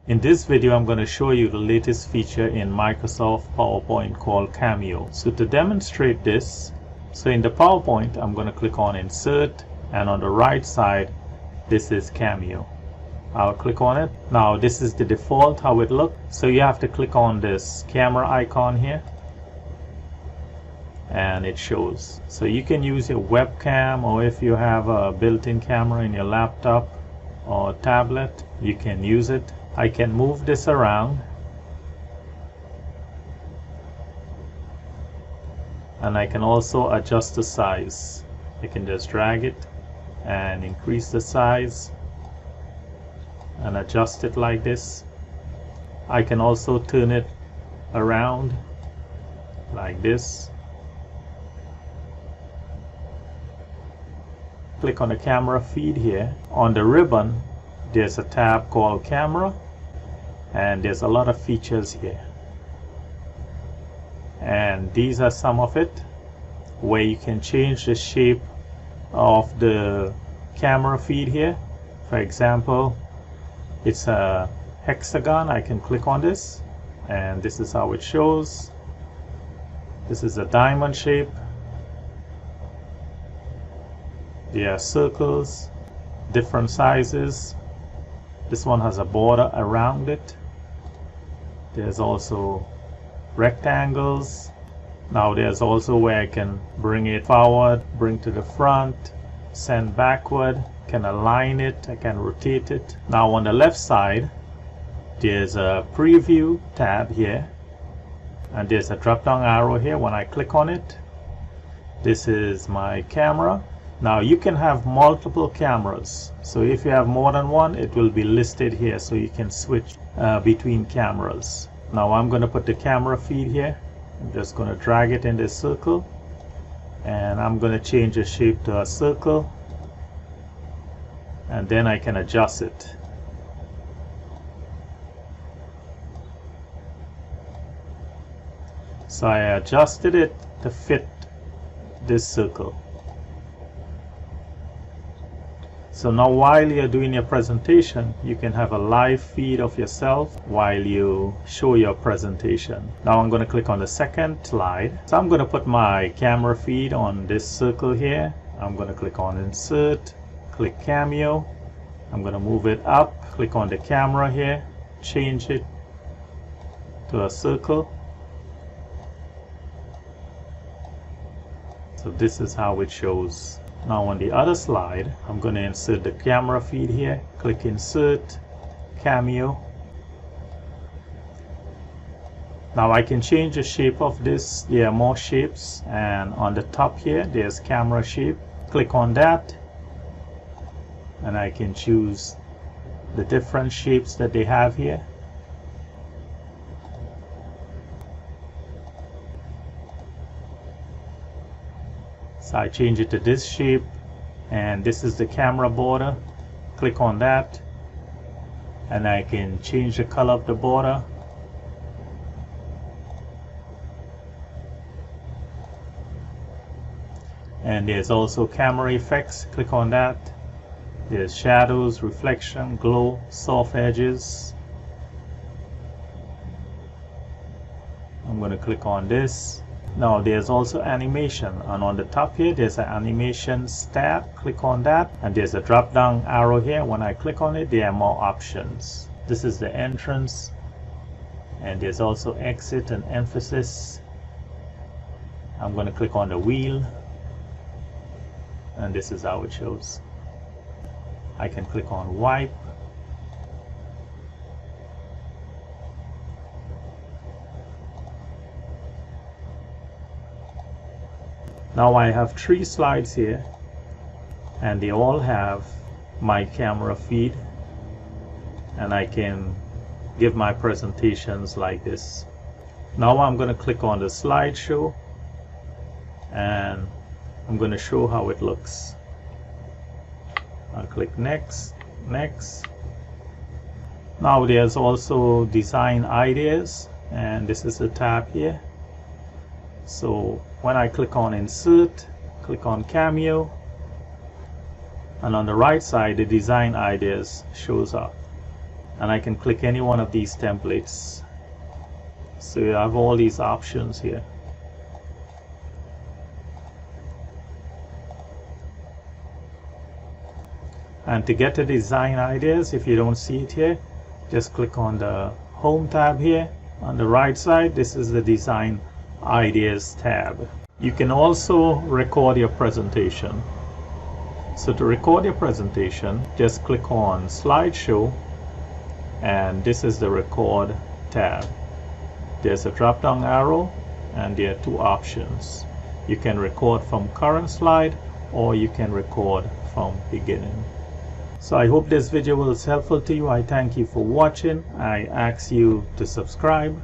In this video, I'm going to show you the latest feature in Microsoft PowerPoint called Cameo. So to demonstrate this, so in the PowerPoint, I'm going to click on Insert, and on the right side, this is Cameo. I'll click on it. Now this is the default how it looks. So you have to click on this camera icon here, and it shows. So you can use your webcam, or if you have a built-in camera in your laptop or tablet, you can use it. I can move this around, and I can also adjust the size. I can just drag it and increase the size and adjust it like this. I can also turn it around like this. Click on the camera feed here. On the ribbon, there's a tab called Camera, and there's a lot of features here. And these are some of it, where you can change the shape of the camera feed here. For example, it's a hexagon. I can click on this, and this is how it shows. This is a diamond shape. There are circles, different sizes. This one has a border around it. There's also rectangles. Now there's also where I can bring it forward, bring to the front, send backward, can align it, I can rotate it. Now on the left side, there's a preview tab here, and there's a drop down arrow here. When I click on it, this is my camera. Now you can have multiple cameras, so if you have more than one, it will be listed here, so you can switch between cameras. Now I'm going to put the camera feed here. I'm just going to drag it in this circle, and I'm going to change the shape to a circle, and then I can adjust it. So I adjusted it to fit this circle. So now while you're doing your presentation, you can have a live feed of yourself while you show your presentation. Now I'm going to click on the second slide. So I'm going to put my camera feed on this circle here. I'm going to click on Insert, click Cameo. I'm going to move it up, click on the camera here, change it to a circle. So this is how it shows. Now on the other slide, I'm going to insert the camera feed here. Click Insert, Cameo. Now I can change the shape of this. There are more shapes, and on the top here, there's camera shape. Click on that, and I can choose the different shapes that they have here. So I change it to this shape, and this is the camera border. Click on that, and I can change the color of the border. And there's also camera effects. Click on that. There's shadows, reflection, glow, soft edges. I'm going to click on this. Now there's also animation, and on the top here there's an animations tab. Click on that, and there's a drop down arrow here. When I click on it, there are more options. This is the entrance, and there's also exit and emphasis. I'm going to click on the wheel, and this is how it shows. I can click on wipe. Now I have 3 slides here, and they all have my camera feed, and I can give my presentations like this. Now I'm going to click on the slideshow, and I'm going to show how it looks. I'll click next, next. Now there's also design ideas, and this is a tab here. So when I click on Insert, click on Cameo, and on the right side the design ideas shows up. and I can click any one of these templates. So you have all these options here. And to get the design ideas, if you don't see it here, just click on the Home tab here. On the right side, this is the Design Ideas tab. You can also record your presentation. So to record your presentation, just click on Slideshow, and this is the Record tab. There's a drop-down arrow, and there are two options. You can record from current slide, or you can record from beginning. So I hope this video was helpful to you. I thank you for watching. I ask you to subscribe